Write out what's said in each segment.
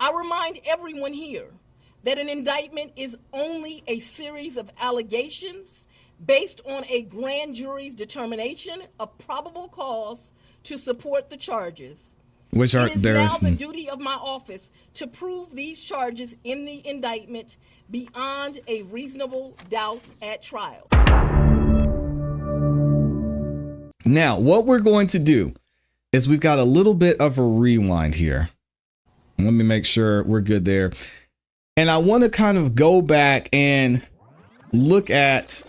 I remind everyone here that an indictment is only a series of allegations based on a grand jury's determination of probable cause to support the charges. Which are it is now the duty of my office to prove these charges in the indictment beyond a reasonable doubt at trial. Now, what we're going to do is we've got a little bit of a rewind here. Let me make sure we're good there. And I want to kind of go back and look at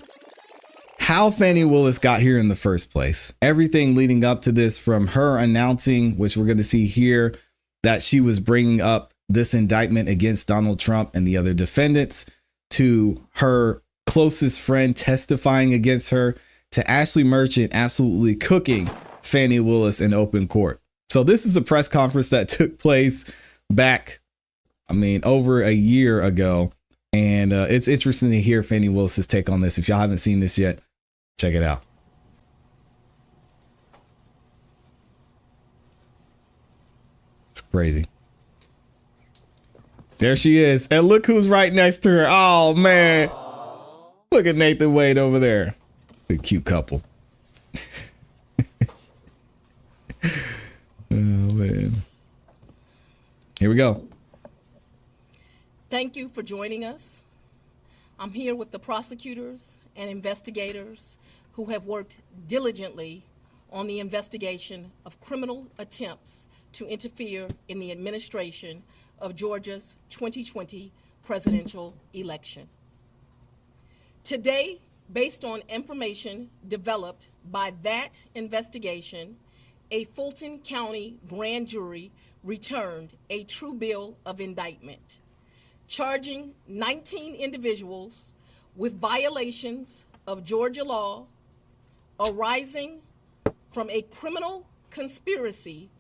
how Fani Willis got here in the first place. Everything leading up to this, from her announcing, which we're going to see here, that she was bringing up this indictment against Donald Trump and the other defendants, to her closest friend testifying against her, to Ashley Merchant absolutely cooking Fani Willis in open court. So this is a press conference that took place back, over a year ago. And it's interesting to hear Fani Willis's take on this. If y'all haven't seen this yet, check it out. It's crazy. There she is. And look who's right next to her. Oh, man. Look at Nathan Wade over there. A cute couple. Oh, man. Here we go. Thank you for joining us. I'm here with the prosecutors and investigators who have worked diligently on the investigation of criminal attempts to interfere in the administration of Georgia's 2020 presidential election. Today, based on information developed by that investigation, a Fulton County grand jury returned a true bill of indictment, charging 19 individuals with violations of Georgia law arising from a criminal conspiracy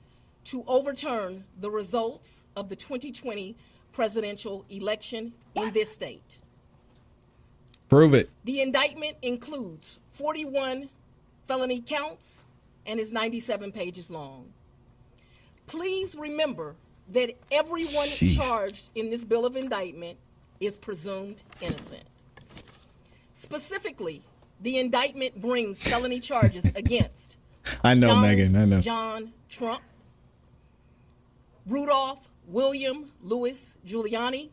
to overturn the results of the 2020 presidential election in this state. Prove it. The indictment includes 41 felony counts and is 97 pages long. Please remember that everyone charged in this bill of indictment is presumed innocent. Specifically, the indictment brings felony charges against John Trump, Rudolph William Louis Giuliani,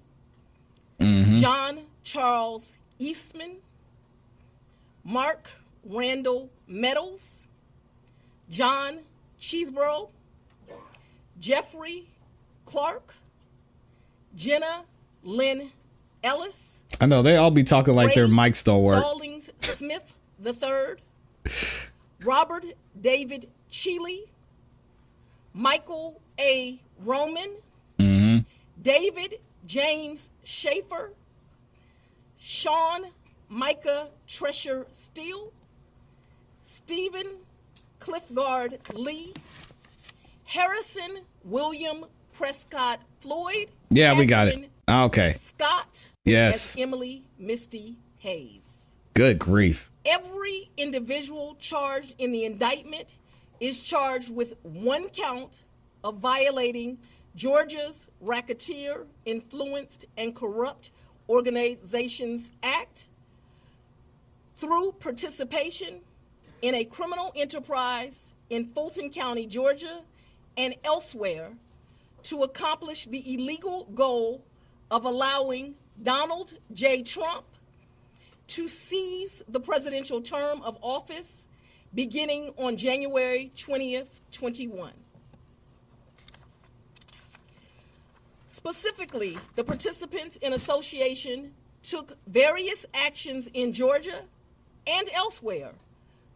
John Charles Eastman, Mark Randall Meadows, John Cheeseborough, Jeffrey Clark, Jenna Lynn Ellis. I know they all be talking like their mics don't work. Stallings Smith III, Robert David Cheeley, Michael A. Roman, David James Schaefer, Sean Micah Tresher Steele, Stephen Cliffgard Lee, Harrison William Prescott Floyd. Yeah, we got it. Okay. Scott. Yes. As Emily Misty Hayes. Good grief. Every individual charged in the indictment is charged with one count of violating Georgia's Racketeer, Influenced, and Corrupt Organizations Act through participation in a criminal enterprise in Fulton County, Georgia, and elsewhere to accomplish the illegal goal of allowing Donald J. Trump to seize the presidential term of office beginning on January 20th, 21. Specifically, the participants in association took various actions in Georgia and elsewhere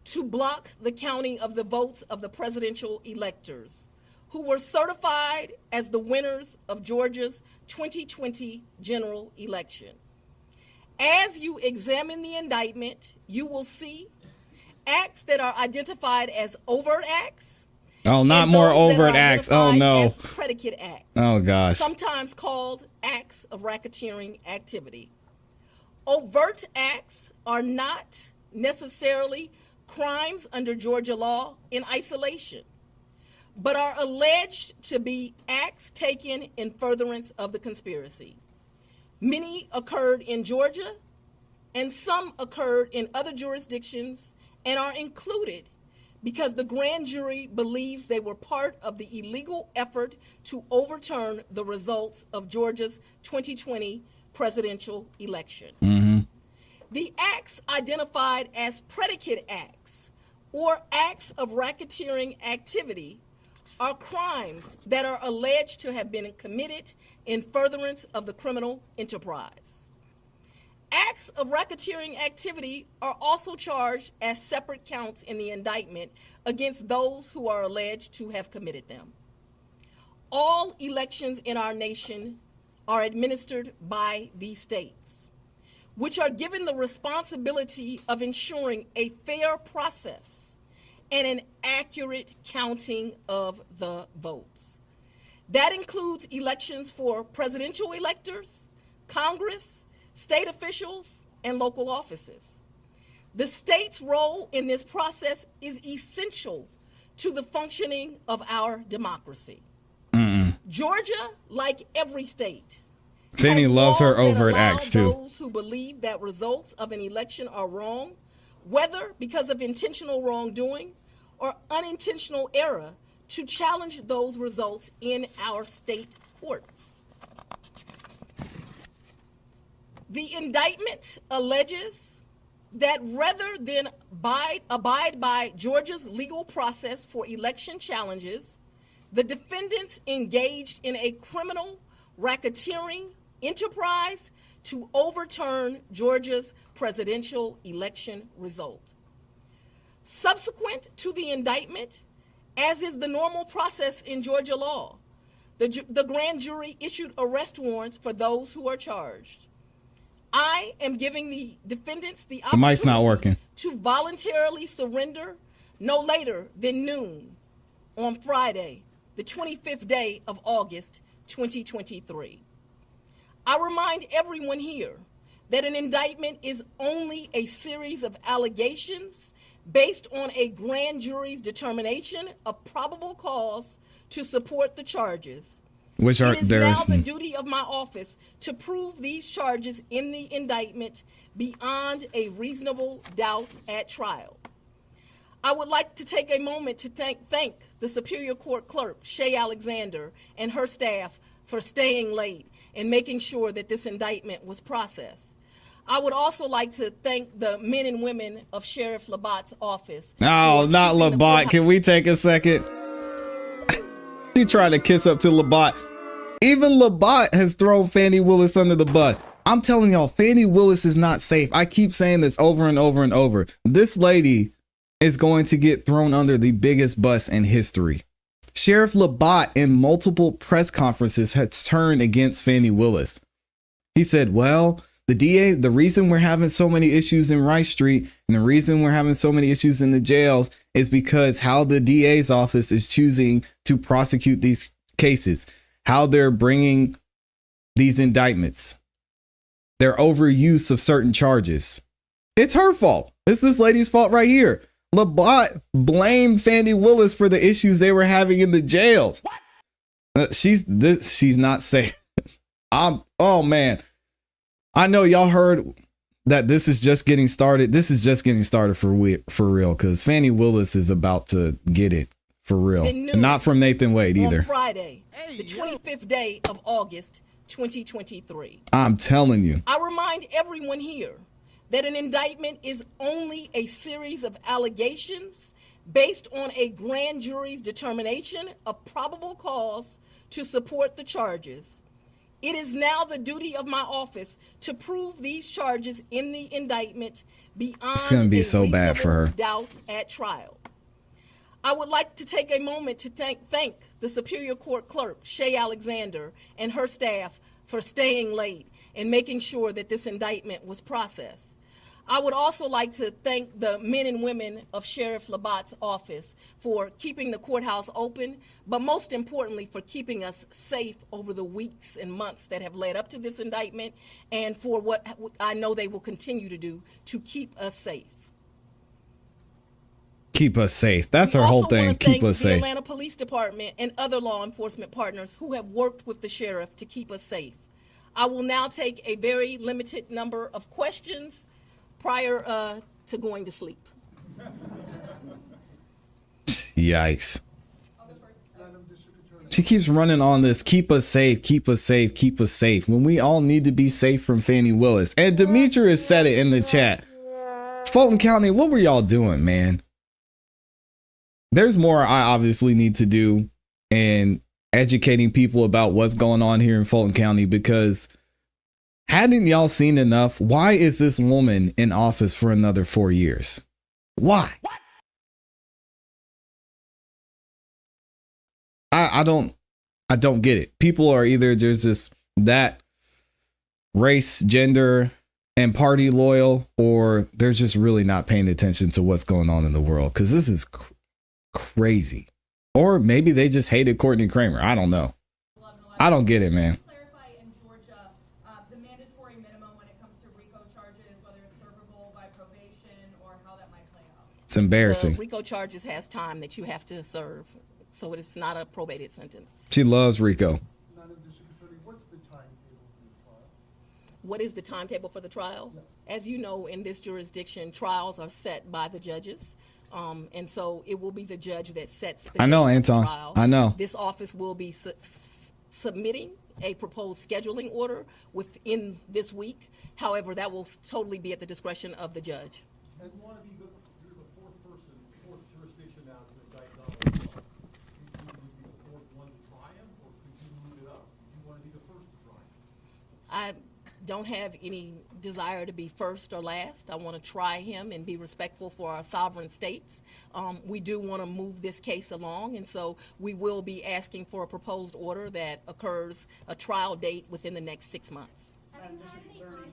to block the counting of the votes of the presidential electors who were certified as the winners of Georgia's 2020 general election. As you examine the indictment, you will see acts that are identified as overt acts. Oh, not more overt acts. Oh, no. Predicate acts. Oh, gosh. Sometimes called acts of racketeering activity. Overt acts are not necessarily crimes under Georgia law in isolation, but are alleged to be acts taken in furtherance of the conspiracy. Many occurred in Georgia, and some occurred in other jurisdictions and are included because the grand jury believes they were part of the illegal effort to overturn the results of Georgia's 2020 presidential election. The acts identified as predicate acts or acts of racketeering activity are crimes that are alleged to have been committed in furtherance of the criminal enterprise. Acts of racketeering activity are also charged as separate counts in the indictment against those who are alleged to have committed them. All elections in our nation are administered by these states, which are given the responsibility of ensuring a fair process and an accurate counting of the votes. That includes elections for presidential electors, Congress, state officials, and local offices. The state's role in this process is essential to the functioning of our democracy. Georgia, like every state, Fani has loves her laws that overt allow acts too. those who believe that results of an election are wrong, whether because of intentional wrongdoing or unintentional error, to challenge those results in our state courts. The indictment alleges that rather than abide by Georgia's legal process for election challenges, the defendants engaged in a criminal racketeering enterprise to overturn Georgia's presidential election result. Subsequent to the indictment, as is the normal process in Georgia law, the grand jury issued arrest warrants for those who are charged. I am giving the defendants the The mic's not working. opportunity to voluntarily surrender no later than noon on Friday, the 25th day of August, 2023. I remind everyone here that an indictment is only a series of allegations based on a grand jury's determination of probable cause to support the charges. Which are It is there's now the duty of my office to prove these charges in the indictment beyond a reasonable doubt at trial. I would like to take a moment to thank the Superior Court Clerk, Shay Alexander, and her staff for staying late and making sure that this indictment was processed. I would also like to thank the men and women of Sheriff Labatt's office. Oh, not Labatt. Can we take a second? She trying to kiss up to Labatt. Even Labatt has thrown Fani Willis under the bus. I'm telling y'all, Fani Willis is not safe. I keep saying this over and over and over. This lady is going to get thrown under the biggest bus in history. Sheriff Labatt in multiple press conferences has turned against Fani Willis. He said, well, the DA, the reason we're having so many issues in Rice Street and the reason we're having so many issues in the jails is because how the DA's office is choosing to prosecute these cases, how they're bringing these indictments, their overuse of certain charges. It's her fault. It's this lady's fault right here. Labatt blamed Fani Willis for the issues they were having in the jails. She's not safe. Oh man. I know y'all heard that this is just getting started. This is just getting started for real, because Fani Willis is about to get it for real. And not from Nathan Wade either. On Friday, the 25th day of August, 2023. I'm telling you. I remind everyone here that an indictment is only a series of allegations based on a grand jury's determination of probable cause to support the charges. It is now the duty of my office to prove these charges in the indictment beyond It's gonna be so bad for her. doubt at trial. I would like to take a moment to thank the Superior Court Clerk, Shay Alexander, and her staff for staying late and making sure that this indictment was processed. I would also like to thank the men and women of Sheriff Labatt's office for keeping the courthouse open, but most importantly for keeping us safe over the weeks and months that have led up to this indictment, and for what I know they will continue to do to keep us safe. Keep us safe. That's We her whole also wanna thing. Keep thank us the safe. Atlanta Police Department and other law enforcement partners who have worked with the sheriff to keep us safe. I will now take a very limited number of questions prior to going to sleep. Yikes. She keeps running on this, keep us safe, keep us safe, keep us safe, when we all need to be safe from Fani Willis. And Demetrius said it in the chat. Fulton County, what were y'all doing, man? There's more I obviously need to do in educating people about what's going on here in Fulton County, because hadn't y'all seen enough? Why is this woman in office for another 4 years? Why? I don't get it. People are either there's this that race, gender, and party loyal, or they're just really not paying attention to what's going on in the world, because this is crazy. Or maybe they just hated Courtney Kramer. I don't know. I don't get it, man. Clarify in Georgia the mandatory minimum when it comes to RICO charges, whether it's servable by probation or how that might play out. It's embarrassing. The RICO charges has time that you have to serve, so it's not a probated sentence. She loves Rico. Madam District Attorney, what's the timetable for the trial? What is the timetable for the trial? Yes. As you know, in this jurisdiction, trials are set by the judges. And so it will be the judge that sets the I know, date of the Anton. trial. I know. This office will be submitting a proposed scheduling order within this week. However, that will totally be at the discretion of the judge. And you want to be you're the fourth jurisdiction now to indict Donald Trump. Could you be the fourth one to try him, or could you move it up? Do you want to be the first to try him? I don't have any desire to be first or last. I want to try him and be respectful for our sovereign states. We do want to move this case along, and so we will be asking for a proposed order that occurs a trial date within the next 6 months. Madam District Attorney,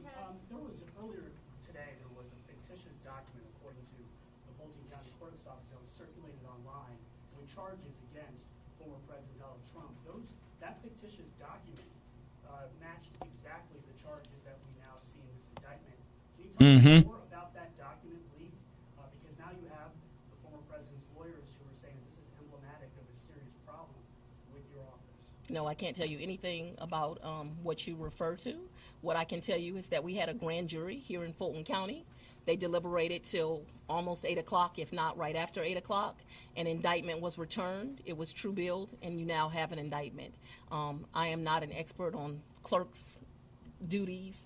earlier today, there was a fictitious document, according to the Fulton County Clerk's Office, that was circulated online with charges against former President Donald Trump. That fictitious document matched exactly the charges that we now see in this indictment. Can you tell us more about that document leak? Because now you have the former president's lawyers who are saying that this is emblematic of a serious problem with your office. No, I can't tell you anything about what you refer to. What I can tell you is that we had a grand jury here in Fulton County. They deliberated till almost 8 o'clock, if not right after 8 o'clock. An indictment was returned. It was true billed, and you now have an indictment. I am not an expert on clerks' duties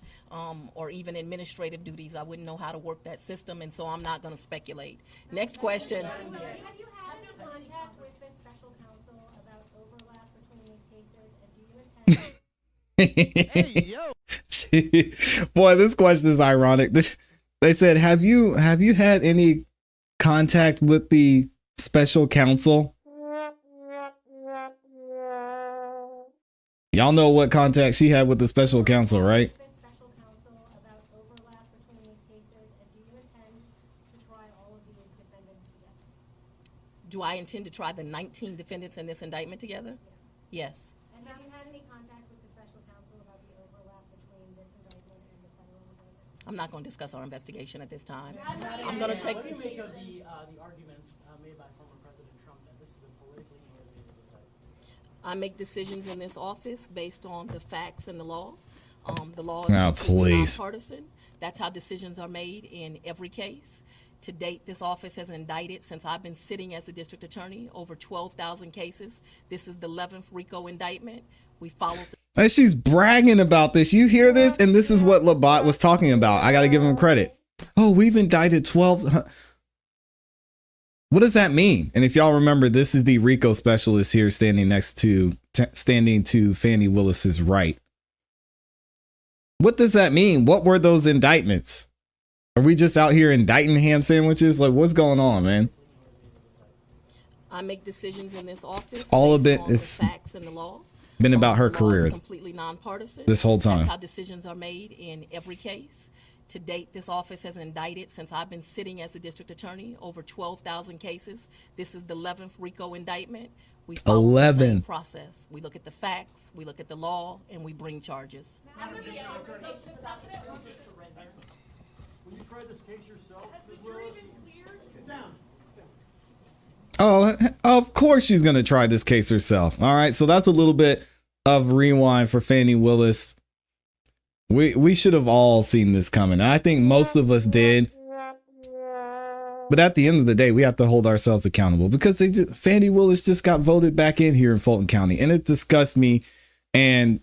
or even administrative duties. I wouldn't know how to work that system, and so I'm not going to speculate. Next question. Have you had any contact with the special counsel about overlap between these cases, and do you intend? Hey, yo. See, boy, this question is ironic. They said, have you had any contact with the special counsel? Y'all know what contact she had with the special counsel, right? The special counsel about overlap between these cases, and do you intend to try all of these defendants together? Do I intend to try the 19 defendants in this indictment together? Yes. And have you had any contact with the special counsel about the overlap between this indictment and the federal indictment? I'm not going to discuss our investigation at this time. I'm going to take. What do you make of the arguments made by former President Trump that this is a politically motivated indictment? I make decisions in this office based on the facts and the law. The law is Now, completely please. nonpartisan. That's how decisions are made in every case. To date, this office has indicted, since I've been sitting as a district attorney, over 12,000 cases. This is the 11th RICO indictment. We followed the And she's bragging about this. You hear this? And this is what Labat was talking about. I got to give him credit. Oh, we've indicted 12. What does that mean? And if y'all remember, this is the RICO specialist here standing to Fani Willis's right. What does that mean? What were those indictments? Are we just out here indicting ham sandwiches? Like, what's going on, man? I make decisions in this office. It's all a based bit- on the it's facts and the law. Been about her The law is career completely nonpartisan. this whole time. That's how decisions are made in every case. To date, this office has indicted, since I've been sitting as a district attorney, over 12,000 cases. This is the 11th RICO indictment. We follow the 11. same process. We look at the facts, we look at the law, and we bring charges. Will you try this case yourself? Get down. Oh, of course she's going to try this case herself. All right. So that's a little bit of rewind for Fani Willis. We should have all seen this coming. I think most of us did. But at the end of the day, we have to hold ourselves accountable because Fani Willis just got voted back in here in Fulton County, and it disgusts me. And,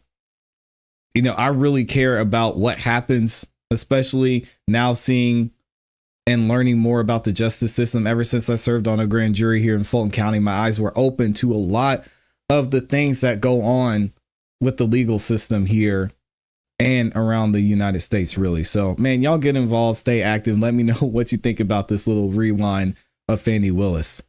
you know, I really care about what happens, especially now seeing and learning more about the justice system. Ever since I served on a grand jury here in Fulton County, my eyes were open to a lot of the things that go on with the legal system here and around the United States, really. So, man, y'all get involved, stay active. Let me know what you think about this little rewind of Fani Willis.